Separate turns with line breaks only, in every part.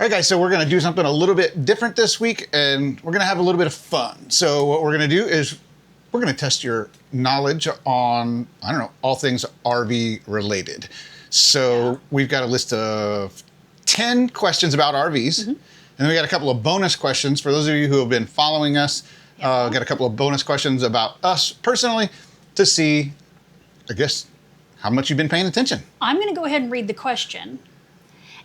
All right, guys, so we're going to do something a little bit different this week, and we're going to have a little bit of fun. So what we're going to do is we're going to test your knowledge on, I don't know, all things RV related. So we've got a list of 10 questions about RVs, and then we got a couple of bonus questions for those of you who have been following us. Got a couple of bonus questions about us personally to see, I guess, how much you've been paying attention.
I'm going to go ahead and read the question,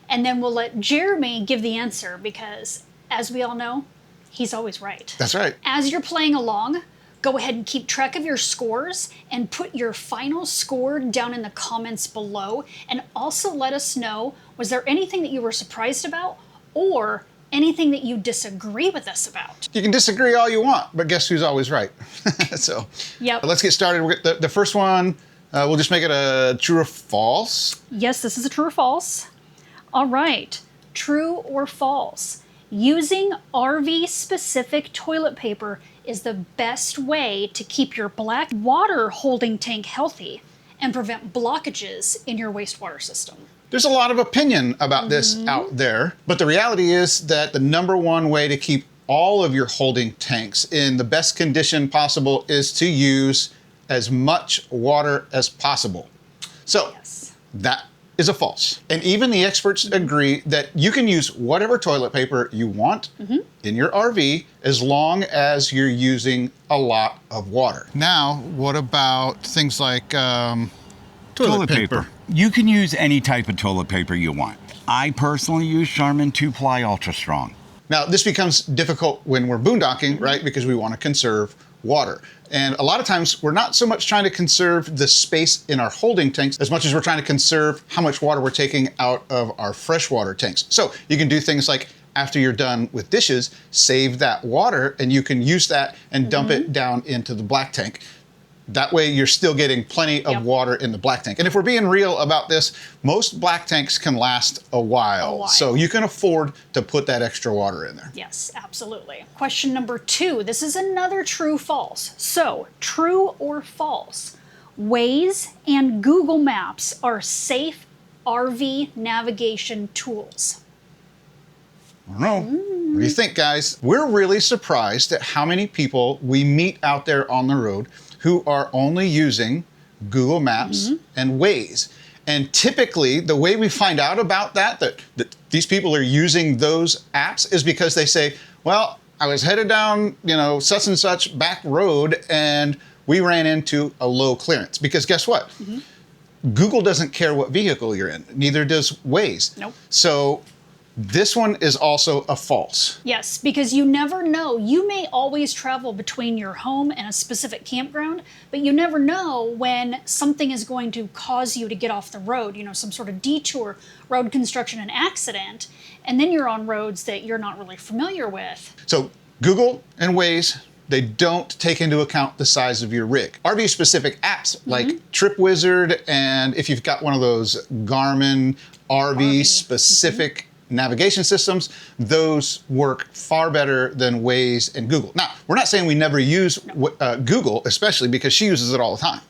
and then we'll let Jeremy give the answer because, as we all know, he's always right.
That's right.
As you're playing along, go ahead and keep track of your scores and put your final score down in the comments below. And also let us know, was there anything that you were surprised about or anything that you disagree with us about?
You can disagree all you want, but guess who's always right? So let's get started. The first one, we'll just make it a true or false.
Yes, this is a true or false. All right, true or false. Using RV-specific toilet paper is the best way to keep your black water holding tank healthy and prevent blockages in your wastewater system.
There's a lot of opinion about this out there, but the reality is that the #1 way to keep all of your holding tanks in the best condition possible is to use as much water as possible. So that is a false. And even the experts agree that you can use whatever toilet paper you want in your RV as long as you're using a lot of water. Now, what about things like toilet paper?
You can use any type of toilet paper you want. I personally use Charmin 2-ply Ultra Strong.
Now, this becomes difficult when we're boondocking, right? Because we want to conserve water. And a lot of times we're not so much trying to conserve the space in our holding tanks as much as we're trying to conserve how much water we're taking out of our freshwater tanks. So you can do things like after you're done with dishes, save that water and you can use that and dump it down into the black tank. That way you're still getting plenty of water in the black tank. And if we're being real about this, most black tanks can last a while. So you can afford to put that extra water in there.
Yes, absolutely. Question number 2. This is another true-false. So, true or false? Waze and Google Maps are safe RV navigation tools.
I don't know. What do you think, guys? We're really surprised at how many people we meet out there on the road who are only using Google Maps and Waze. And typically, the way we find out about that these people are using those apps is because they say, well, I was headed down, such and such back road and we ran into a low clearance. Because guess what? Google doesn't care what vehicle you're in. Neither does Waze.
Nope.
So this one is also a false.
Yes, because you never know. You may always travel between your home and a specific campground, but you never know when something is going to cause you to get off the road, some sort of detour, road construction, an accident, and then you're on roads that you're not really familiar with.
So Google and Waze, they don't take into account the size of your rig. RV-specific apps like TripWizard, and if you've got one of those Garmin RV-specific navigation systems, those work far better than Waze and Google. Now, we're not saying we never use Google, especially because she uses it all the time.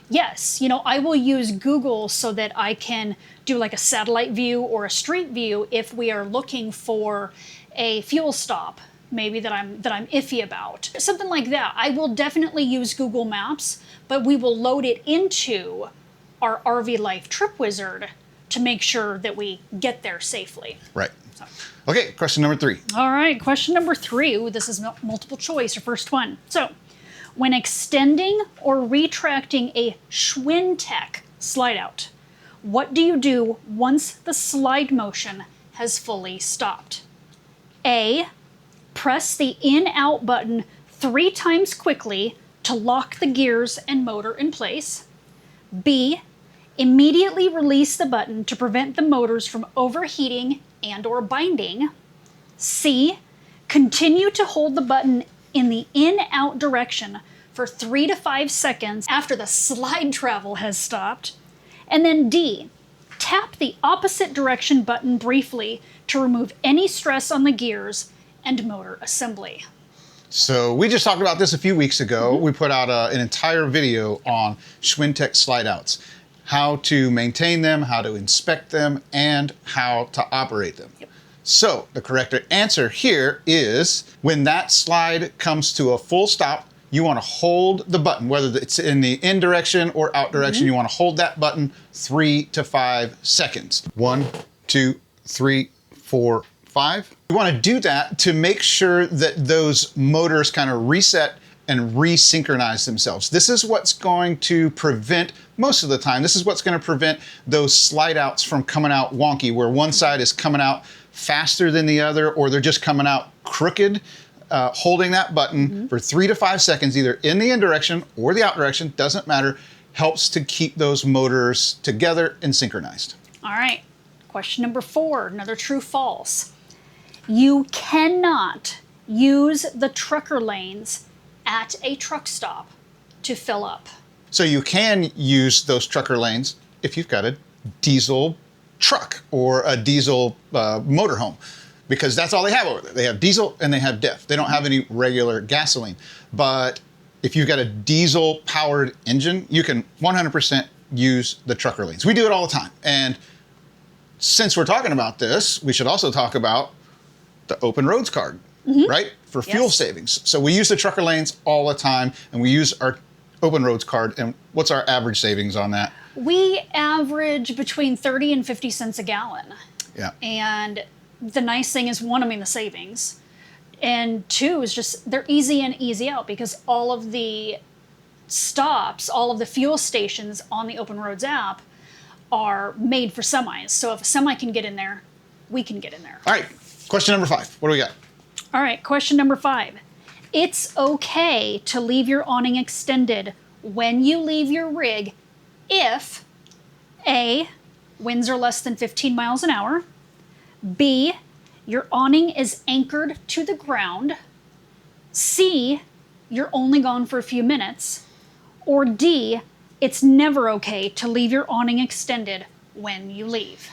Yes, I will use Google so that I can do like a satellite view or a street view if we are looking for a fuel stop, maybe that I'm iffy about. Something like that. I will definitely use Google Maps, but we will load it into our RV Life TripWizard to make sure that we get there safely.
Right. Okay, question number 3.
All right, question number 3. Ooh, this is multiple choice, your first one. So, when extending or retracting a Schwintek slide out, what do you do once the slide motion has fully stopped? A, press the in-out button 3 times quickly to lock the gears and motor in place. B, immediately release the button to prevent the motors from overheating and or binding. C, continue to hold the button in the in-out direction for 3 to 5 seconds after the slide travel has stopped. And then D, tap the opposite direction button briefly to remove any stress on the gears and motor assembly.
So we just talked about this a few weeks ago. We put out an entire video on Schwintek slide outs. How to maintain them, how to inspect them, and how to operate them. So the correct answer here is when that slide comes to a full stop, you want to hold the button, whether it's in the in direction or out direction, you want to hold that button 3 to 5 seconds. 1, 2, 3, 4, 5. You want to do that to make sure that those motors kind of reset and resynchronize themselves. This is what's going to prevent, most of the time, this is what's going to prevent those slide outs from coming out wonky, where one side is coming out faster than the other, or they're just coming out crooked. Holding that button for 3 to 5 seconds, either in the in direction or the out direction, doesn't matter, helps to keep those motors together and synchronized.
All right, question number 4, another true false. You cannot use the trucker lanes at a truck stop to fill up.
So you can use those trucker lanes if you've got a diesel truck or a diesel motorhome, because that's all they have over there. They have diesel and they have DEF. They don't have any regular gasoline. But if you've got a diesel powered engine, you can 100% use the trucker lanes. We do it all the time. And since we're talking about this, we should also talk about the open roads card, right? For fuel savings. So we use the trucker lanes all the time, and we use our open roads card. And what's our average savings on that?
We average between 30 and 50 cents a gallon.
Yeah.
And the nice thing is, one, I mean, the savings, and 2 is just they're easy in, easy out, because all of the stops, all of the fuel stations on the Open Roads app are made for semis. So if a semi can get in there, we can get in there.
All right, question number 5. What do we got?
All right, question number 5. It's okay to leave your awning extended when you leave your rig if A, winds are less than 15 miles an hour, B, your awning is anchored to the ground, C, you're only gone for a few minutes, or D, it's never okay to leave your awning extended when you leave.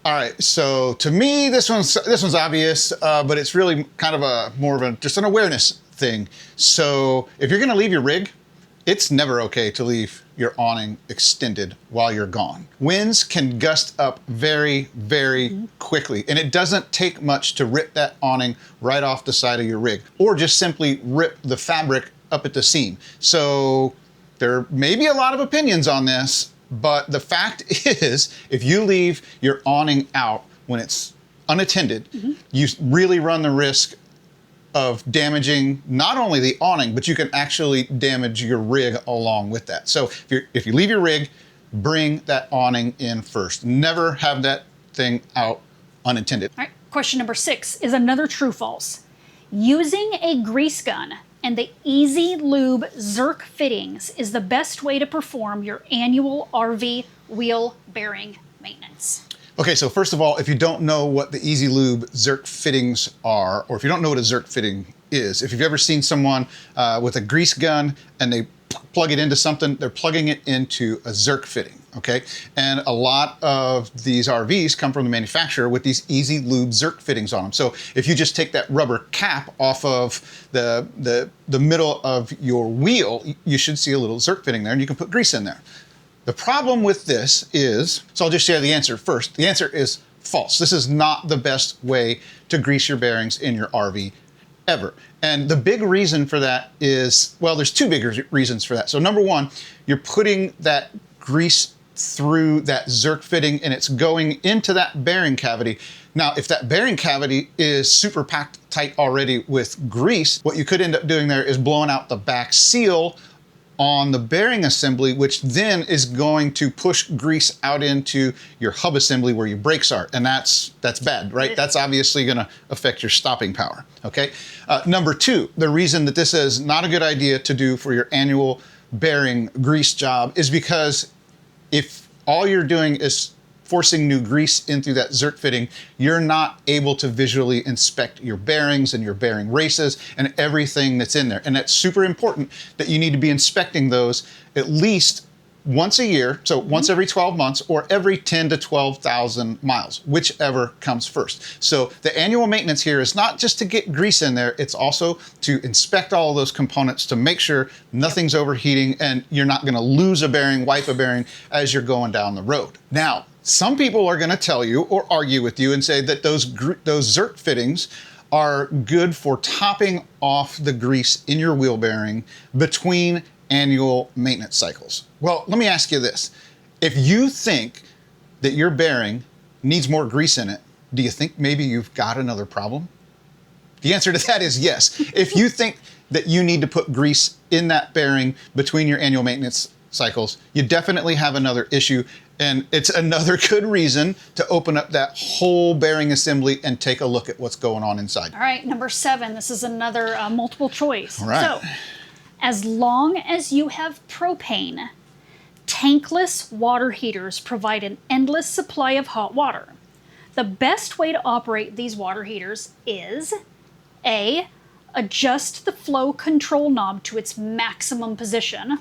All right, so to me, this one's obvious, but it's really kind of more of just an awareness thing. So if you're gonna leave your rig, it's never okay to leave your awning extended while you're gone. Winds can gust up very, very quickly, and it doesn't take much to rip that awning right off the side of your rig, or just simply rip the fabric up at the seam. So there may be a lot of opinions on this, but the fact is, if you leave your awning out when it's unattended, you really run the risk of damaging not only the awning, but you can actually damage your rig along with that. So if you leave your rig, bring that awning in first. Never have that thing out unattended.
All right, question number 6 is another true false. Using a grease gun and the Easy Lube Zerk fittings is the best way to perform your annual RV wheel bearing maintenance.
Okay, so first of all, if you don't know what the Easy Lube Zerk fittings are, or if you don't know what a Zerk fitting is, if you've ever seen someone with a grease gun and they plug it into something, they're plugging it into a Zerk fitting, okay? And a lot of these RVs come from the manufacturer with these Easy Lube Zerk fittings on them. So if you just take that rubber cap off of the middle of your wheel, you should see a little Zerk fitting there, and you can put grease in there. The problem with this is, so I'll just share the answer first. The answer is false. This is not the best way to grease your bearings in your RV ever. And the big reason for that is, well, there's 2 big reasons for that. So number 1, you're putting that grease through that Zerk fitting and it's going into that bearing cavity. Now, if that bearing cavity is super packed tight already with grease, what you could end up doing there is blowing out the back seal on the bearing assembly, which then is going to push grease out into your hub assembly where your brakes are. And that's bad, right? That's obviously gonna affect your stopping power, okay? Number 2, the reason that this is not a good idea to do for your annual bearing grease job is because if all you're doing is forcing new grease in through that Zerk fitting, you're not able to visually inspect your bearings and your bearing races and everything that's in there. And that's super important that you need to be inspecting those at least once a year, so once every 12 months or every 10 to 12,000 miles, whichever comes first. So the annual maintenance here is not just to get grease in there, it's also to inspect all of those components to make sure nothing's overheating and you're not gonna lose a bearing, wipe a bearing as you're going down the road. Now, Some people are going to tell you or argue with you and say that those Zerk fittings are good for topping off the grease in your wheel bearing between annual maintenance cycles. Well, let me ask you this. If you think that your bearing needs more grease in it, do you think maybe you've got another problem? The answer to that is yes. If you think that you need to put grease in that bearing between your annual maintenance cycles, you definitely have another issue, and it's another good reason to open up that whole bearing assembly and take a look at what's going on inside.
All right, number 7. This is another multiple choice.
All right.
So, as long as you have propane, tankless water heaters provide an endless supply of hot water. The best way to operate these water heaters is A, adjust the flow control knob to its maximum position.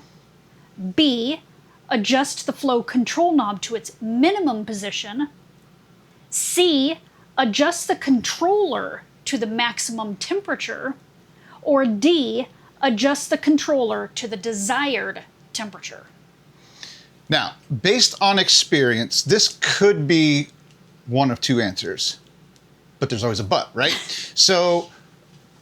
B, adjust the flow control knob to its minimum position. C, adjust the controller to the maximum temperature. Or D, adjust the controller to the desired temperature.
Now, based on experience, this could be one of two answers, but there's always a but, right? So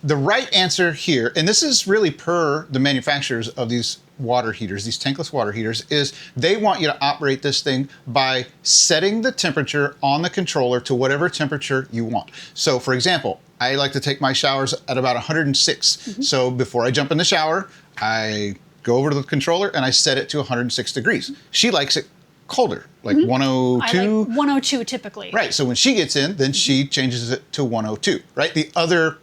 the right answer here, and this is really per the manufacturers of these water heaters, these tankless water heaters, is they want you to operate this thing by setting the temperature on the controller to whatever temperature you want. So for example, I like to take my showers at about 106. So before I jump in the shower, I go over to the controller and I set it to 106 degrees. She likes it colder, like 102.
I like 102 typically.
Right, so when she gets in, then she changes it to 102, right? The other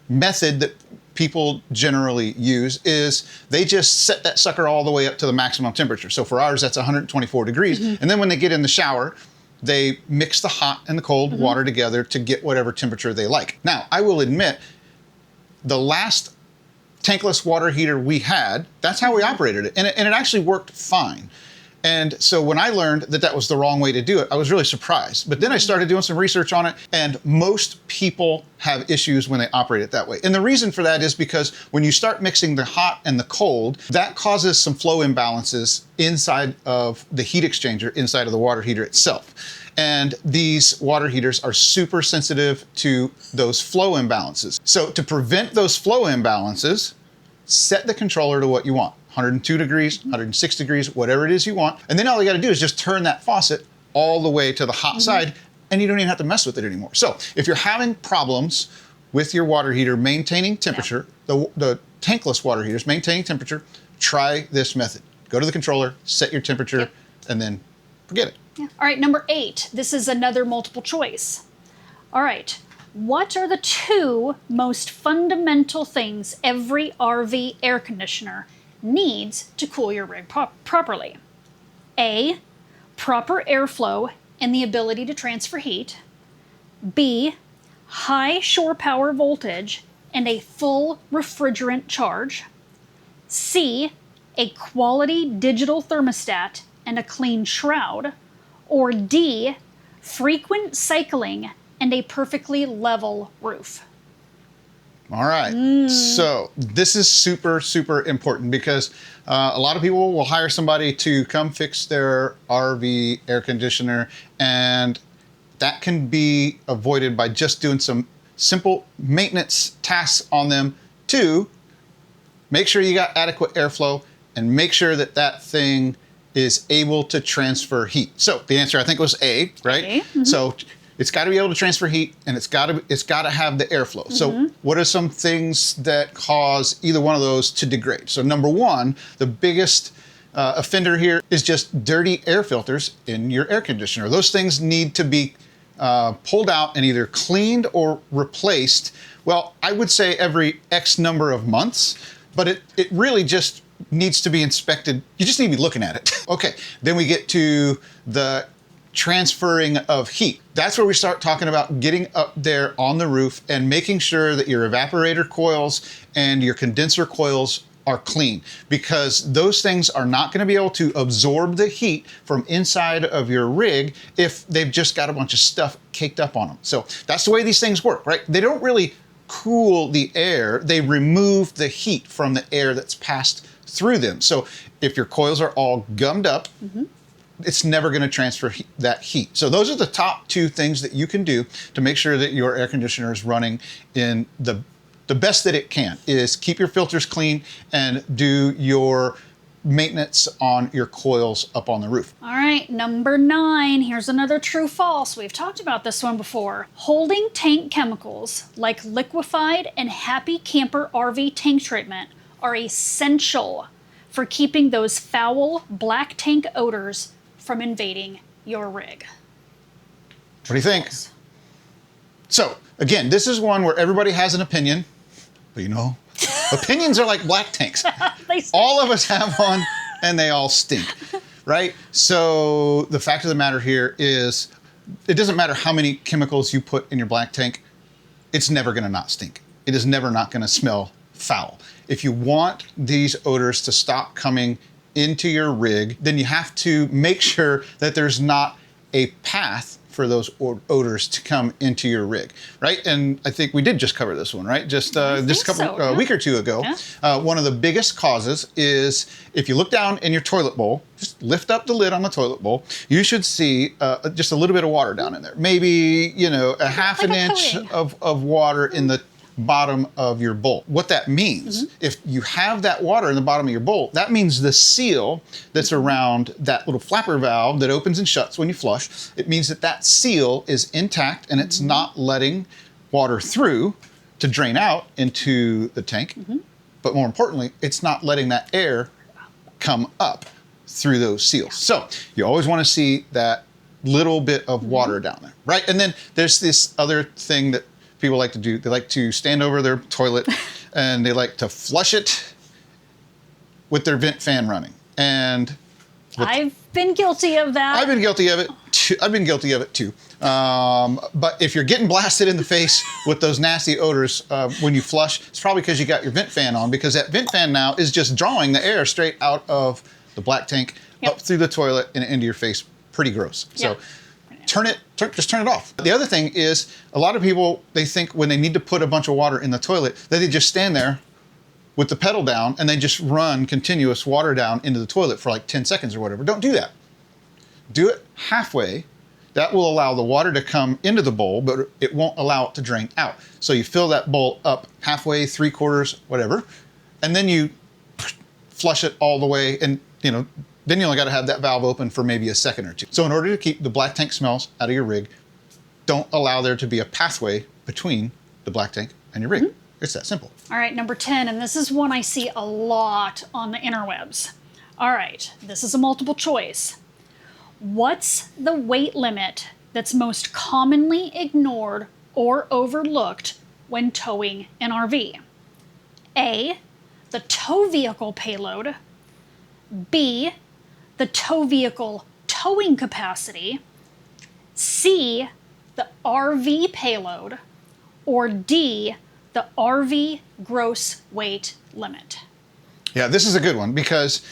method that people generally use is they just set that sucker all the way up to the maximum temperature. So for ours, that's 124 degrees. And then when they get in the shower, they mix the hot and the cold water together to get whatever temperature they like. Now, I will admit, the last tankless water heater we had, that's how we operated it. And it actually worked fine. And so when I learned that that was the wrong way to do it, I was really surprised. But then I started doing some research on it, and most people have issues when they operate it that way. And the reason for that is because when you start mixing the hot and the cold, that causes some flow imbalances inside of the heat exchanger, inside of the water heater itself. And these water heaters are super sensitive to those flow imbalances. So to prevent those flow imbalances, set the controller to what you want. 102 degrees, 106 degrees, whatever it is you want. And then all you gotta do is just turn that faucet all the way to the hot side, and you don't even have to mess with it anymore. So if you're having problems with your water heater maintaining temperature, the tankless water heaters maintaining temperature, try this method. Go to the controller, set your temperature, and then forget it.
Yeah. All right, number 8. This is another multiple choice. All right. What are the 2 most fundamental things every RV air conditioner needs to cool your rig properly? A, proper airflow and the ability to transfer heat. B, high shore power voltage and a full refrigerant charge. C, a quality digital thermostat and a clean shroud. Or D, frequent cycling and a perfectly level roof.
All right, so this is super, super important because a lot of people will hire somebody to come fix their RV air conditioner, and that can be avoided by just doing some simple maintenance tasks on them to make sure you got adequate airflow and make sure that that thing is able to transfer heat. So the answer I think was A, right? A. So it's got to be able to transfer heat, and it's got to have the airflow. So what are some things that cause either one of those to degrade? So number 1, the biggest offender here is just dirty air filters in your air conditioner. Those things need to be pulled out and either cleaned or replaced. Well, I would say every X number of months, but it really just needs to be inspected. You just need to be looking at it. Okay, then we get to the transferring of heat. That's where we start talking about getting up there on the roof and making sure that your evaporator coils and your condenser coils are clean, because those things are not going to be able to absorb the heat from inside of your rig if they've just got a bunch of stuff caked up on them. So that's the way these things work, right? They don't really cool the air, they remove the heat from the air that's passed through them. So if your coils are all gummed up, it's never going to transfer that heat. So those are the top 2 things that you can do to make sure that your air conditioner is running in the best that it can, is keep your filters clean and do your maintenance on your coils up on the roof.
All right, number 9. Here's another true false. We've talked about this one before. Holding tank chemicals like liquefied and Happy Camper RV tank treatment are essential for keeping those foul black tank odors from invading your rig.
What do you think? So again, this is one where everybody has an opinion, but you know, opinions are like black tanks. All of us have one and they all stink, right? So the fact of the matter here is it doesn't matter how many chemicals you put in your black tank, it's never gonna not stink. It is never not gonna smell foul. If you want these odors to stop coming into your rig, then you have to make sure that there's not a path for those odors to come into your rig, right? And I think we did just cover this one, right? Just a week or two ago.
Yeah.
One of the biggest causes is if you look down in your toilet bowl, just lift up the lid on the toilet bowl, you should see just a little bit of water down in there. Maybe, you know, a half an inch of water in the bottom of your bowl. What that means, if you have that water in the bottom of your bowl, that means the seal that's around that little flapper valve that opens and shuts when you flush, it means that that seal is intact and it's not letting water through to drain out into the tank. But more importantly, it's not letting that air come up through those seals. So you always want to see that little bit of water down there, right? And then there's this other thing that people like to do. They like to stand over their toilet and they like to flush it with their vent fan running. And
I've been guilty of that.
I've been guilty of it too. But if you're getting blasted in the face with those nasty odors when you flush, it's probably because you got your vent fan on, because that vent fan now is just drawing the air straight out of the black tank up through the toilet and into your face. Pretty gross. So just turn it off. The other thing is, a lot of people, they think when they need to put a bunch of water in the toilet, that they just stand there with the pedal down and they just run continuous water down into the toilet for like 10 seconds or whatever. Don't do that. Do it halfway. That will allow the water to come into the bowl, but it won't allow it to drain out. So you fill that bowl up halfway, 3/4, whatever, and then you flush it all the way, and you know, then you only got to have that valve open for maybe a second or two. So in order to keep the black tank smells out of your rig, don't allow there to be a pathway between the black tank and your rig. It's that simple.
All right, number 10, and this is one I see a lot on the interwebs. All right, this is a multiple choice. What's the weight limit that's most commonly ignored or overlooked when towing an RV? A, the tow vehicle payload. B, the tow vehicle towing capacity. C, the RV payload. Or D, the RV gross weight limit.
Yeah, this is a good one because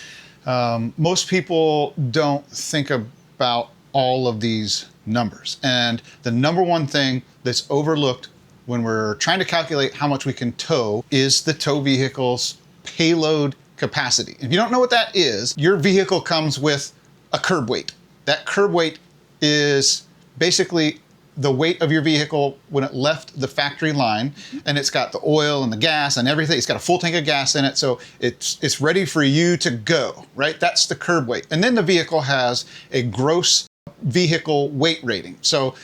most people don't think about all of these numbers. And the number one thing that's overlooked when we're trying to calculate how much we can tow is the tow vehicle's payload capacity. If you don't know what that is, your vehicle comes with a curb weight. That curb weight is basically the weight of your vehicle when it left the factory line, and it's got the oil and the gas and everything. It's got a full tank of gas in it, so it's ready for you to go, right? That's the curb weight. And then the vehicle has a gross vehicle weight rating. So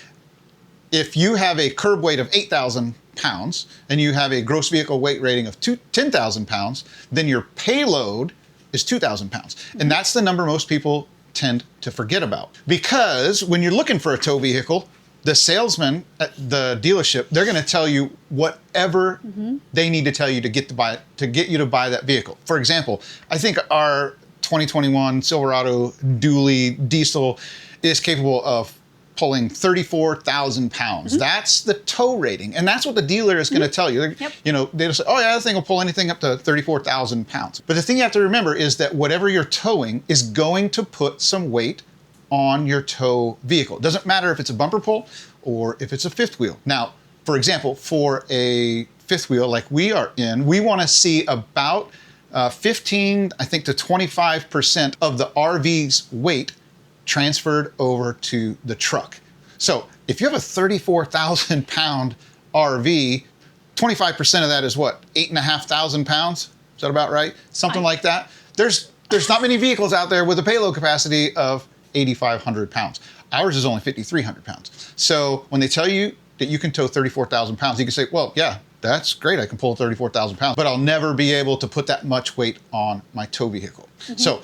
if you have a curb weight of 8,000 pounds and you have a gross vehicle weight rating of 10,000 pounds, then your payload is 2,000 pounds. And that's the number most people tend to forget about. Because when you're looking for a tow vehicle, the salesman at the dealership, they're going to tell you whatever they need to tell you to get you to buy that vehicle. For example, I think our 2021 Silverado dually diesel is capable of pulling 34,000 pounds. That's the tow rating, and that's what the dealer is going to tell you. You know, they'll say, "Oh yeah, that thing will pull anything up to 34,000 pounds." But the thing you have to remember is that whatever you're towing is going to put some weight on your tow vehicle. It doesn't matter if it's a bumper pull or if it's a fifth wheel. Now, for example, for a fifth wheel like we are in, we want to see about 15, I think to 25% of the RV's weight transferred over to the truck. So if you have a 34,000 pound RV, 25% of that is what, 8,500 pounds? Is that about right? Something like that. There's not many vehicles out there with a payload capacity of 8,500 pounds. Ours is only 5,300 pounds. So when they tell you that you can tow 34,000 pounds, you can say, well, yeah, that's great. I can pull 34,000 pounds, but I'll never be able to put that much weight on my tow vehicle. So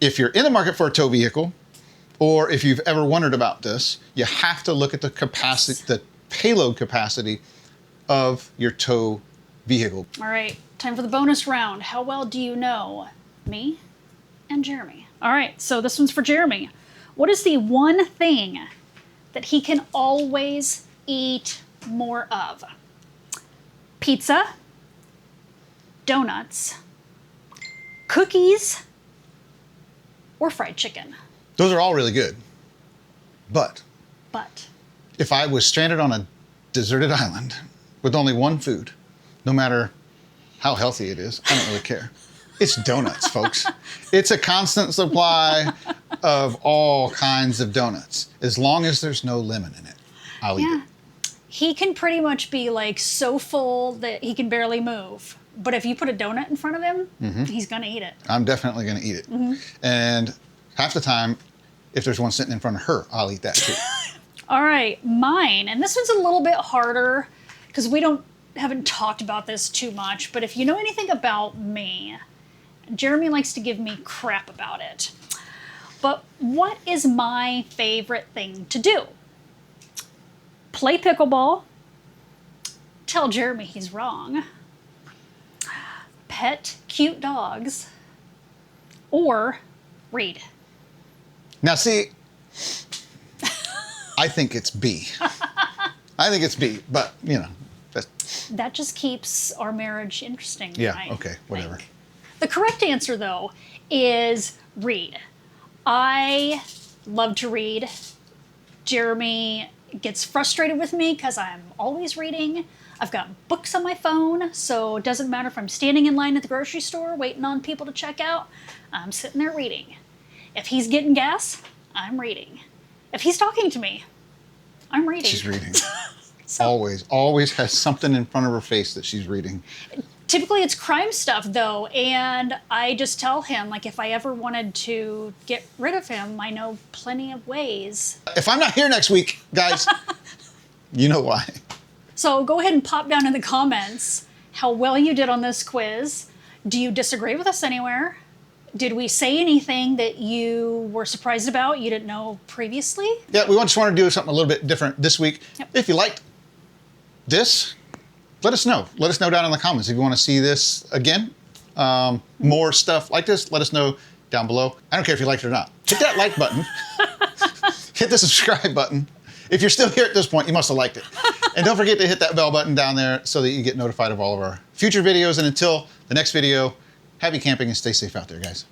if you're in the market for a tow vehicle, or if you've ever wondered about this, you have to look at the capacity, the payload capacity of your tow vehicle.
All right, time for the bonus round. How well do you know me and Jeremy? All right, so this one's for Jeremy. What is the one thing that he can always eat more of? Pizza, donuts, cookies, or fried chicken?
Those are all really good. But
But
if I was stranded on a deserted island with only one food, no matter how healthy it is, I don't really care. It's donuts, folks. It's a constant supply of all kinds of donuts. As long as there's no lemon in it, I'll eat it.
he can pretty much be like so full that he can barely move. But if you put a donut in front of him, he's gonna eat it.
I'm definitely gonna eat it. And half the time, if there's one sitting in front of her, I'll eat that too.
All right, mine, and this one's a little bit harder because we haven't talked about this too much, but if you know anything about me, Jeremy likes to give me crap about it. But what is my favorite thing to do? Play pickleball, tell Jeremy he's wrong, pet cute dogs, or read.
Now see, I think it's B. I think it's B, but you know.
That just keeps our marriage interesting.
Yeah,
I
okay, whatever.
think. The correct answer, though, is read. I love to read. Jeremy gets frustrated with me because I'm always reading. I've got books on my phone, so it doesn't matter if I'm standing in line at the grocery store waiting on people to check out. I'm sitting there reading. If he's getting gas, I'm reading. If he's talking to me, I'm reading.
She's reading. Always has something in front of her face that she's reading.
Typically it's crime stuff though, and I just tell him, like, if I ever wanted to get rid of him, I know plenty of ways.
If I'm not here next week, guys, you know why.
So go ahead and pop down in the comments how well you did on this quiz. Do you disagree with us anywhere? Did we say anything that you were surprised about, you didn't know previously?
Yeah, we just want to do something a little bit different this week.
Yep.
If you liked this, let us know. Let us know down in the comments if you want to see this again. More stuff like this, let us know down below. I don't care if you liked it or not. Hit that like button. Hit the subscribe button. If you're still here at this point, you must have liked it. And don't forget to hit that bell button down there so that you get notified of all of our future videos. And until the next video, happy camping and stay safe out there, guys.